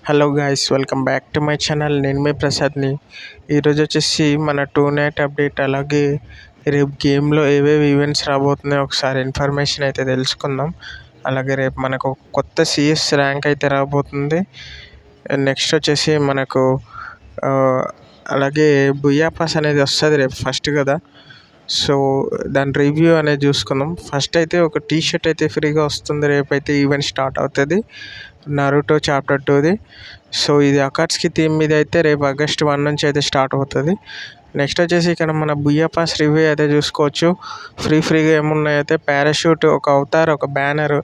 Hello guys, welcome back to my channel. నేను మీ ప్రసాద్ని. ఈరోజు వచ్చేసి మన టూ నైట్ అప్డేట్, అలాగే రేపు గేమ్లో ఏవేవి ఈవెంట్స్ రాబోతున్నాయో ఒకసారి ఇన్ఫర్మేషన్ అయితే తెలుసుకుందాం. అలాగే రేపు మనకు కొత్త సిఎస్ ర్యాంక్ అయితే రాబోతుంది. నెక్స్ట్ వచ్చేసి మనకు అలాగే బుయ్యా పాస్ అనేది వస్తుంది రేపు ఫస్ట్ కదా. సో దాని రివ్యూ అనేది చూసుకుందాం. ఫస్ట్ అయితే ఒక టీ షర్ట్ అయితే ఫ్రీగా వస్తుంది. రేపైతే ఈవెంట్ స్టార్ట్ అవుతుంది నరుటో చాప్టర్ 2ది. సో ఇది అకాట్స్కి థీమ్ మీద అయితే రేపు ఆగస్ట్ 1 నుంచి అయితే స్టార్ట్ అవుతుంది. నెక్స్ట్ వచ్చేసి ఇక్కడ మన బుయ్యా పాస్ రివ్యూ అయితే చూసుకోవచ్చు. ఫ్రీగా ఏమున్నాయైతే పారాషూట్, ఒక అవతార్, ఒక బ్యానర్,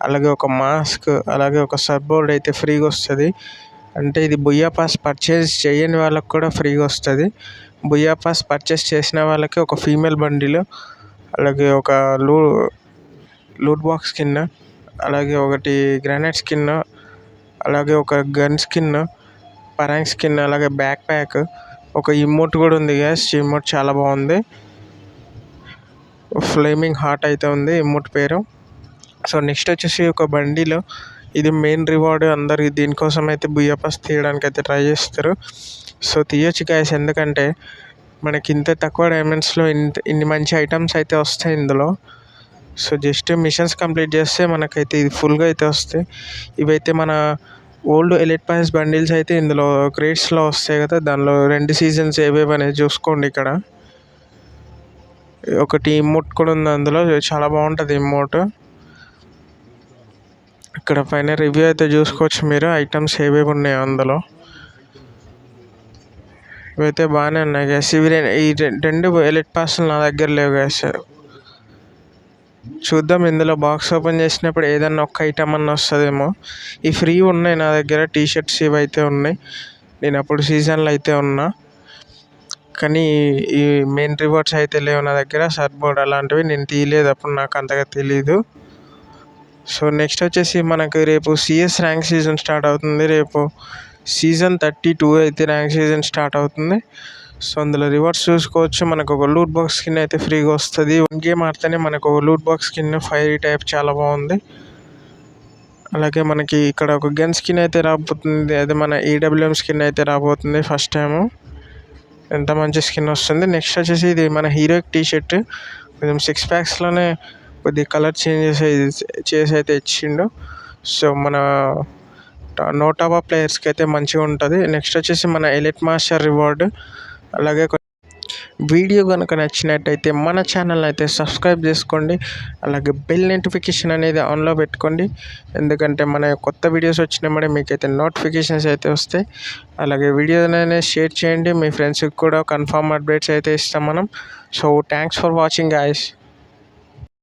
అలాగే ఒక మాస్క్, అలాగే ఒక సర్బోర్డ్ అయితే ఫ్రీగా వస్తుంది. అంటే ఇది బుయ్యా పాస్ పర్చేజ్ చేయని వాళ్ళకి కూడా ఫ్రీగా వస్తుంది. బుయ్యా పాస్ పర్చేస్ చేసిన వాళ్ళకి ఒక ఫీమేల్ బండిల్, అలాగే ఒక లూట్ బాక్స్ స్కిన్, అలాగే ఒకటి గ్రానైట్ స్కిన్, అలాగే ఒక గన్ స్కిన్, పరాంగ్ స్కిన్, అలాగే బ్యాక్ ప్యాక్, ఒక ఇమోట్ కూడా ఉంది గ్యాస్. ఇమోట్ చాలా బాగుంది, ఫ్లేమింగ్ హార్ట్ అయితే ఉంది ఇమోట్ పేరు. సో నెక్స్ట్ వచ్చేసి ఒక బండిలో ఇది మెయిన్ రివార్డ్. అందరు దీనికోసం అయితే బుయ్యా పాస్ తీయడానికి అయితే ట్రై చేస్తారు. సో తీయొచ్చు గ్యాస్, ఎందుకంటే మనకి ఇంత తక్కువ డైమండ్స్లో ఇన్ని మంచి ఐటమ్స్ అయితే వస్తాయి ఇందులో. సో జస్ట్ మిషన్స్ కంప్లీట్ చేస్తే మనకైతే ఇది ఫుల్గా అయితే వస్తాయి. ఇవైతే మన ఓల్డ్ ఎలిట్ పాస్ బండిల్స్ అయితే ఇందులో క్రేట్స్లో వస్తాయి కదా. దానిలో 2 సీజన్స్ ఏవేవి అనేది చూసుకోండి. ఇక్కడ ఒకటి ఇమోట్ కూడా ఉంది అందులో, చాలా బాగుంటుంది ఇమోట్. ఇక్కడ పైన రివ్యూ అయితే చూసుకోవచ్చు మీరు, ఐటమ్స్ ఏవేవి ఉన్నాయో అందులో. ఇవైతే బాగానే ఉన్నాయి గ్యాస్. ఈ 2 ఎలిట్ పాస్లు నా దగ్గర లేవు గ్యాస్. చూద్దాం, ఇందులో బాక్స్ ఓపెన్ చేసినప్పుడు ఏదన్నా ఒక్క ఐటమ్ అన్న వస్తుందేమో. ఈ ఫ్రీ ఉన్నాయి నా దగ్గర, టీ షర్ట్స్ ఇవి అయితే ఉన్నాయి. నేను అప్పుడు సీజన్లో అయితే ఉన్నా, కానీ ఈ మెయిన్ రివార్డ్స్ అయితే లేవు నా దగ్గర. సర్బోర్డ్ అలాంటివి నేను తీయలేదు అప్పుడు, నాకు అంతగా తెలీదు. సో నెక్స్ట్ వచ్చేసి మనకు రేపు సిఎస్ ర్యాంక్ సీజన్ స్టార్ట్ అవుతుంది. రేపు సీజన్ 32 అయితే ర్యాంక్ సీజన్ స్టార్ట్ అవుతుంది. సో అందులో రివార్డ్స్ చూసుకోవచ్చు. మనకు ఒక లూట్ బాక్స్ స్కిన్ అయితే ఫ్రీగా వస్తుంది. 1 గేమ్ ఆడితేనే మనకు ఒక loot box skin fire type చాలా బాగుంది. అలాగే మనకి ఇక్కడ ఒక గన్ స్కిన్ అయితే రాబోతుంది, అది మన ఏడబ్ల్యూఎం స్కిన్ అయితే రాబోతుంది ఫస్ట్ టైము. ఎంత మంచి స్కిన్ వస్తుంది. నెక్స్ట్ వచ్చేసి ఇది మన హీరోయిక్ టీ షర్ట్, కొంచెం 6 ప్యాక్స్లోనే కొద్దిగా కలర్ చేంజెస్ చేసి అయితే ఇచ్చిండు. సో మన నోటాబా ప్లేయర్స్కి అయితే మంచిగా ఉంటుంది. నెక్స్ట్ వచ్చేసి మన ఎలిట్ మాస్టర్ రివార్డ్. అలాగే వీడియో కనుక నచ్చినట్టయితే మన ఛానల్ అయితే సబ్స్క్రైబ్ చేసుకోండి. అలాగే బెల్ నోటిఫికేషన్ అనేది ఆన్లో పెట్టుకోండి, ఎందుకంటే మన కొత్త వీడియోస్ వచ్చినప్పుడే మీకైతే నోటిఫికేషన్స్ అయితే వస్తాయి. అలాగే వీడియోనైనా షేర్ చేయండి, మీ ఫ్రెండ్స్కి కూడా కన్ఫర్మ్ అప్డేట్స్ అయితే ఇస్తాం మనం. So thanks for watching guys.